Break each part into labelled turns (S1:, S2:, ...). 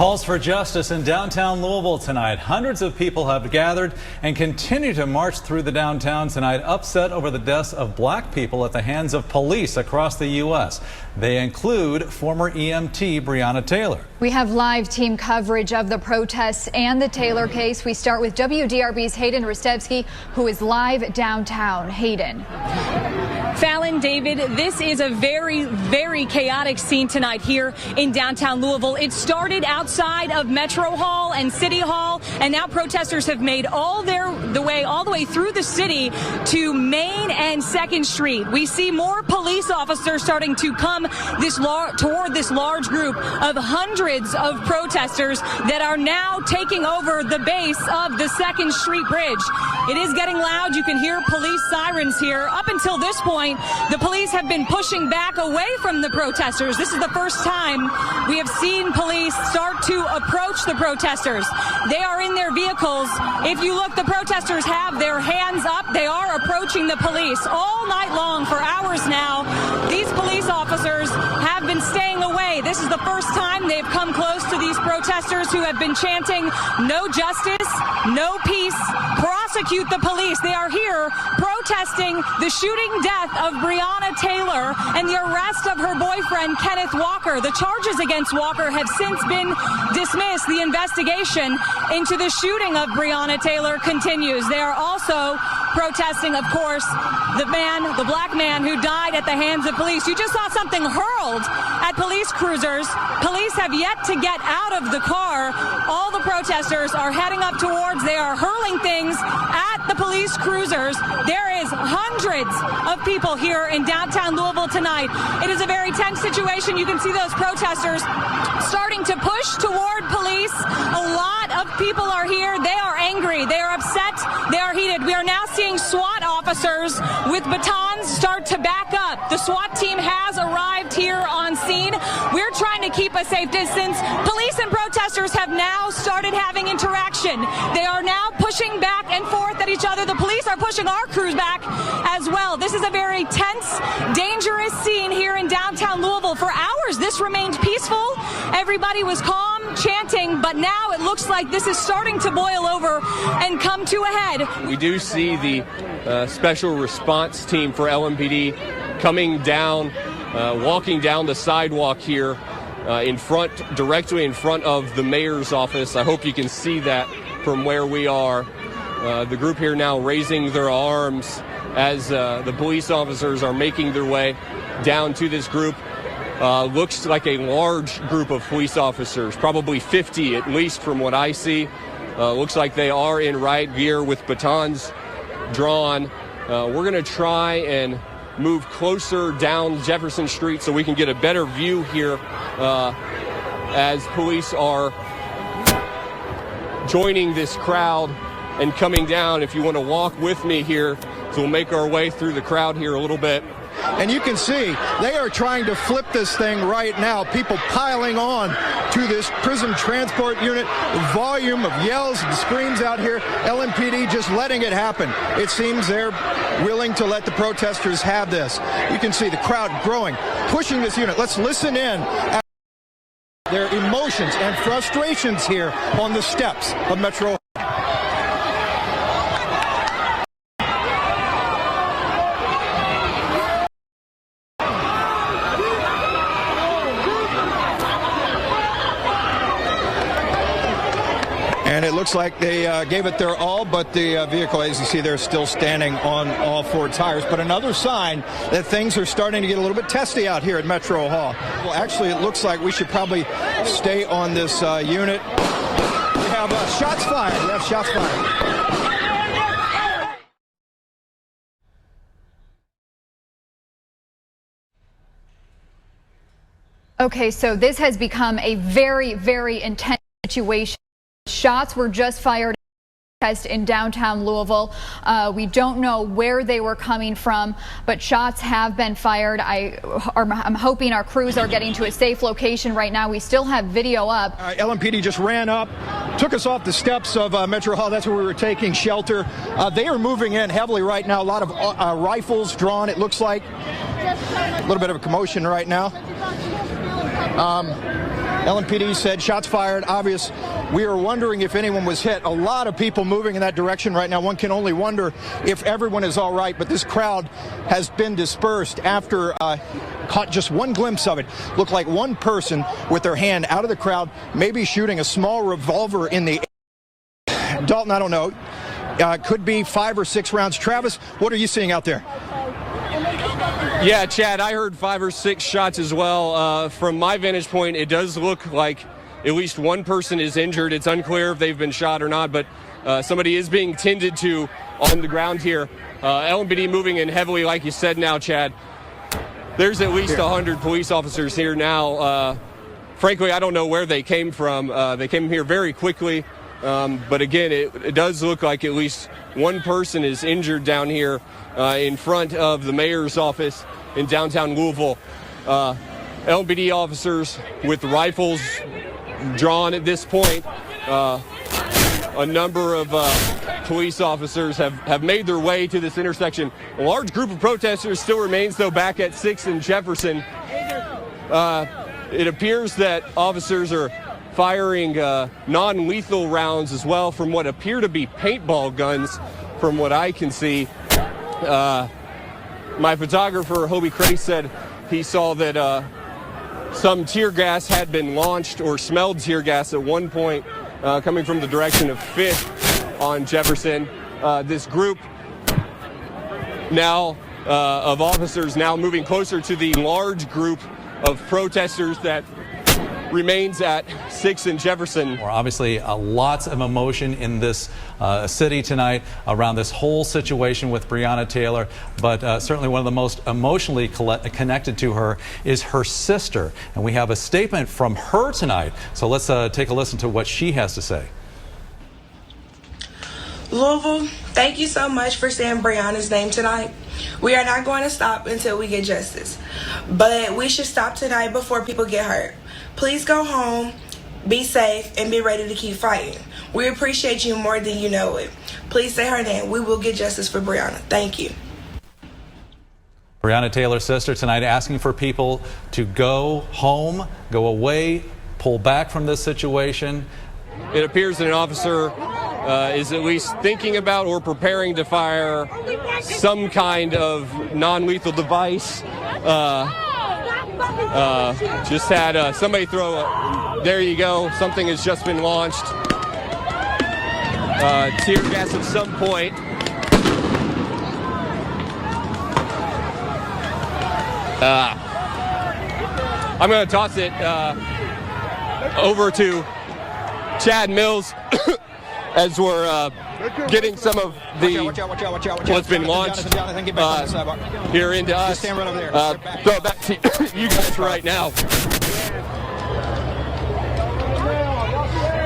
S1: Calls for justice in downtown Louisville tonight. Hundreds of people have gathered and continue to march through the downtown tonight, upset over the deaths of black people at the hands of police across the U.S. They include former EMT Breonna Taylor.
S2: We have live team coverage of the protests and the Taylor case. We start with WDRB's Hayden Rostevsky, who is live downtown. Hayden.
S3: Fallon, David, this is a very, very chaotic scene tonight here in downtown Louisville. It started outside of Metro Hall and City Hall, and now protesters have made all the way through the city to Main and 2nd Street. We see more police officers starting to come toward this large group of hundreds of protesters that are now taking over the base of the 2nd Street Bridge. It is getting loud. You can hear police sirens here. Up until this point, the police have been pushing back away from the protesters. This is the first time we have seen police start to approach the protesters. They are in their vehicles. If you look, the protesters have their hands up. They are approaching the police all night long for hours now. These police officers have been staying away. This is the first time they've come close to these protesters who have been chanting, "No justice, no peace, prosecute the police." They are here protesting the shooting death of Breonna Taylor and the arrest of her boyfriend, Kenneth Walker. The charges against Walker have since been dismissed. The investigation into the shooting of Breonna Taylor continues. They are also protesting, of course, the black man who died at the hands of police. You just saw something hurled at police cruisers. Police have yet to get out of the car. All the protesters are heading up towards. They are hurling things at the police cruisers. There is hundreds of people here in downtown Louisville tonight. It is a very tense situation. You can see those protesters starting to push toward police. A lot of people are here. They are angry. They are upset. They are heated. We are now seeing SWAT officers with batons start to back up. The SWAT team has arrived here on scene. We're trying to keep a safe distance. Police and protesters have now started having interaction. They are now pushing back and forth at each other. The police are pushing our crews back as well. This is a very tense, dangerous scene here in downtown Louisville. For hours, this remained peaceful. Everybody was calm, chanting, but now it looks like this is starting to boil over and come to a head.
S4: We do see the special response team for LMPD coming down, walking down the sidewalk here directly in front of the mayor's office. I hope you can see that from where we are. The group here now raising their arms as the police officers are making their way down to this group. Looks like a large group of police officers, probably 50 at least from what I see. Looks like they are in riot gear with batons drawn. We're going to try and move closer down Jefferson Street so we can get a better view here as police are joining this crowd and coming down. If you want to walk with me here, so we'll make our way through the crowd here a little bit.
S5: And you can see they are trying to flip this thing right now. People piling on to this prison transport unit. The volume of yells and screams out here. LMPD just letting it happen. It seems they're willing to let the protesters have this. You can see the crowd growing, pushing this unit. Let's listen in at their emotions and frustrations here on the steps of Metro. And it looks like they gave it their all, but the vehicle, as you see, they're still standing on all four tires. But another sign that things are starting to get a little bit testy out here at Metro Hall. Well, actually, it looks like we should probably stay on this unit. We have shots fired. We have shots fired.
S2: Okay, so this has become a very, very intense situation. Shots were just fired in downtown Louisville. We don't know where they were coming from, but shots have been fired. I'm hoping our crews are getting to a safe location right now. We still have video up.
S5: LMPD just ran up, took us off the steps of Metro Hall. That's where we were taking shelter. They are moving in heavily right now. A lot of rifles drawn, it looks like. A little bit of a commotion right now. LMPD said shots fired, obvious. We are wondering if anyone was hit. A lot of people moving in that direction right now. One can only wonder if everyone is all right, but this crowd has been dispersed after caught just one glimpse of it. Looked like one person with their hand out of the crowd, maybe shooting a small revolver in the air. Dalton, I don't know. Could be 5 or 6 rounds. Travis, what are you seeing out there?
S4: Yeah, Chad, I heard 5 or 6 shots as well. From my vantage point, it does look like at least one person is injured. It's unclear if they've been shot or not, but somebody is being tended to on the ground here. LMPD moving in heavily, like you said now, Chad. There's at least 100 police officers here now. Frankly, I don't know where they came from. They came here very quickly. But again, it does look like at least one person is injured down here in front of the mayor's office in downtown Louisville. LMPD officers with rifles drawn at this point. A number of police officers have made their way to this intersection. A large group of protesters still remains, though, back at 6th and Jefferson. It appears that officers are firing non-lethal rounds as well from what appear to be paintball guns from what I can see. My photographer, Hobie Cray, said he saw that some tear gas had been launched or smelled tear gas at one point coming from the direction of 5th on Jefferson. This group now of officers now moving closer to the large group of protesters that remains at 6th and Jefferson.
S1: Obviously, lots of emotion in this city tonight around this whole situation with Breonna Taylor, but certainly one of the most emotionally connected to her is her sister. And we have a statement from her tonight. So let's take a listen to what she has to say.
S6: Louisville, thank you so much for saying Breonna's name tonight. We are not going to stop until we get justice. But we should stop tonight before people get hurt. Please go home, be safe, and be ready to keep fighting. We appreciate you more than you know it. Please say her name. We will get justice for Breonna. Thank you.
S1: Breonna Taylor's sister tonight asking for people to go home, go away, pull back from this situation.
S4: It appears that an officer is at least thinking about or preparing to fire some kind of non-lethal device. Just had somebody throw there you go, something has just been launched. Tear gas at some point. I'm going to toss it over to Chad Mills as we're getting some of the what's been launched here into us. Throw it back to you guys right now.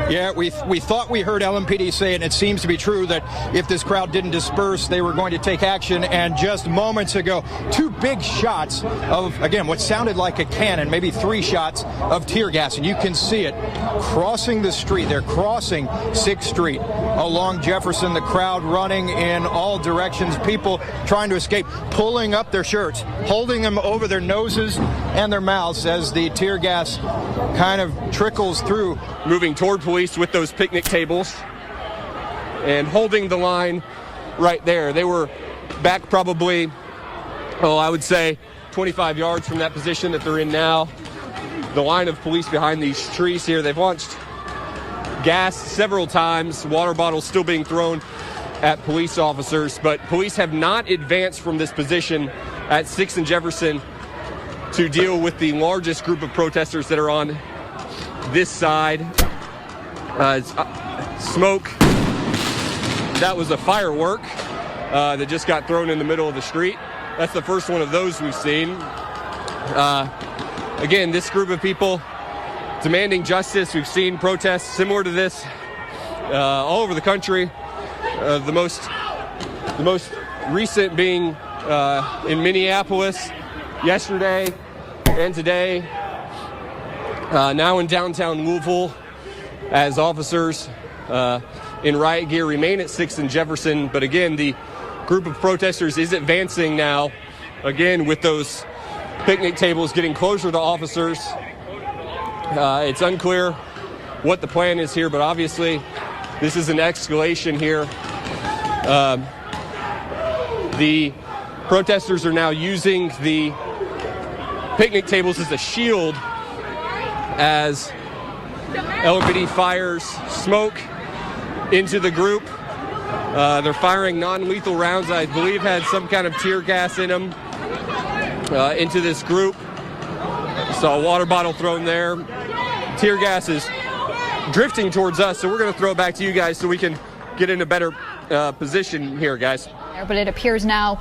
S5: Yeah, we thought we heard LMPD say it, and it seems to be true, that if this crowd didn't disperse, they were going to take action. And just moments ago, 2 big shots of, again, what sounded like a cannon, maybe 3 shots of tear gas. And you can see it crossing the street. They're crossing 6th Street along Jefferson, the crowd running in all directions, people trying to escape, pulling up their shirts, holding them over their noses and their mouths as the tear gas kind of trickles through.
S4: Moving toward police with those picnic tables and holding the line right there. They were back probably, I would say 25 yards from that position that they're in now. The line of police behind these trees here. They've launched gas several times, water bottles still being thrown at police officers, but police have not advanced from this position at 6th and Jefferson to deal with the largest group of protesters that are on this side. Smoke. That was a firework that just got thrown in the middle of the street. That's the first one of those we've seen. Again, this group of people demanding justice. We've seen protests similar to this all over the country. The most recent being in Minneapolis yesterday and today. Now in downtown Louisville, as officers in riot gear remain at 6th and Jefferson. But again, the group of protesters is advancing now, again with those picnic tables getting closer to officers. It's unclear what the plan is here, but obviously this is an escalation here. The protesters are now using the picnic tables as a shield as LMPD fires smoke into the group. They're firing non-lethal rounds, I believe had some kind of tear gas in them, into this group. Saw a water bottle thrown there. Tear gas is drifting towards us, so we're going to throw it back to you guys so we can get in a better position here, guys.
S2: But it appears now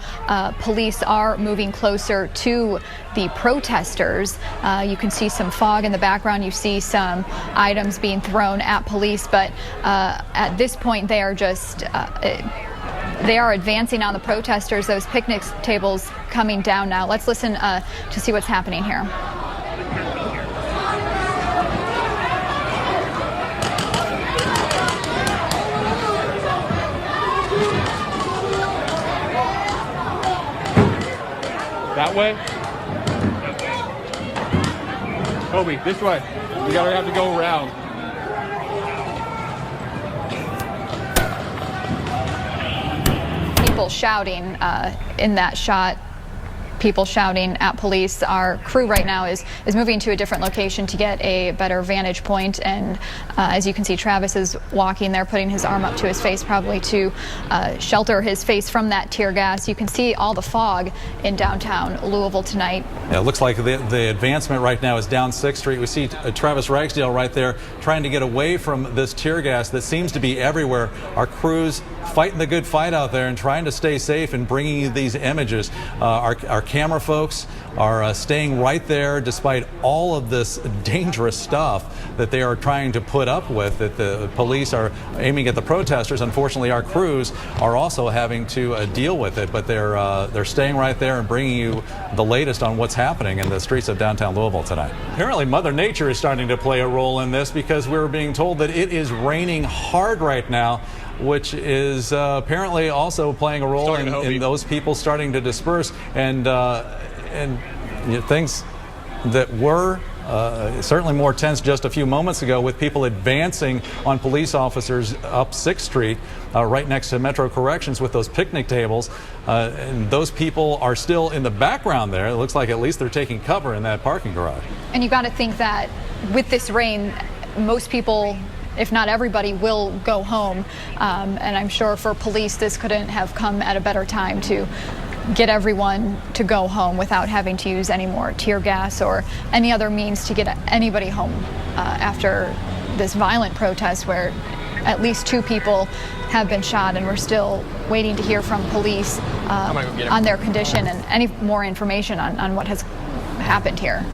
S2: police are moving closer to the protesters. You can see some fog in the background. You see some items being thrown at police, but at this point they are just they are advancing on the protesters. Those picnic tables coming down now. Let's listen to see what's happening here.
S4: That way? Kobe, this way. We gotta have to go around.
S2: People shouting in that shot. People shouting at police. Our crew right now is moving to a different location to get a better vantage point, and as you can see, Travis is walking there, putting his arm up to his face, probably to shelter his face from that tear gas. You can see all the fog in downtown Louisville tonight.
S1: Yeah, it looks like the advancement right now is down 6th Street. We see Travis Ragsdale right there trying to get away from this tear gas that seems to be everywhere. Our crews fighting the good fight out there and trying to stay safe and bringing you these images. Our camera folks are staying right there despite all of this dangerous stuff that they are trying to put up with, that the police are aiming at the protesters. Unfortunately, our crews are also having to deal with it, but they're staying right there and bringing you the latest on what's happening in the streets of downtown Louisville tonight. Apparently, Mother Nature is starting to play a role in this, because we're being told that it is raining hard right now, which is apparently also playing a role in those people starting to disperse, and you know, things that were certainly more tense just a few moments ago, with people advancing on police officers up 6th Street, right next to Metro Corrections with those picnic tables, and those people are still in the background there. It looks like at least they're taking cover in that parking garage.
S2: And you got to think that with this rain, most people, if not everybody, will go home, and I'm sure for police this couldn't have come at a better time to get everyone to go home without having to use any more tear gas or any other means to get anybody home after this violent protest where at least 2 people have been shot, and we're still waiting to hear from police on their condition and any more information on what has happened here.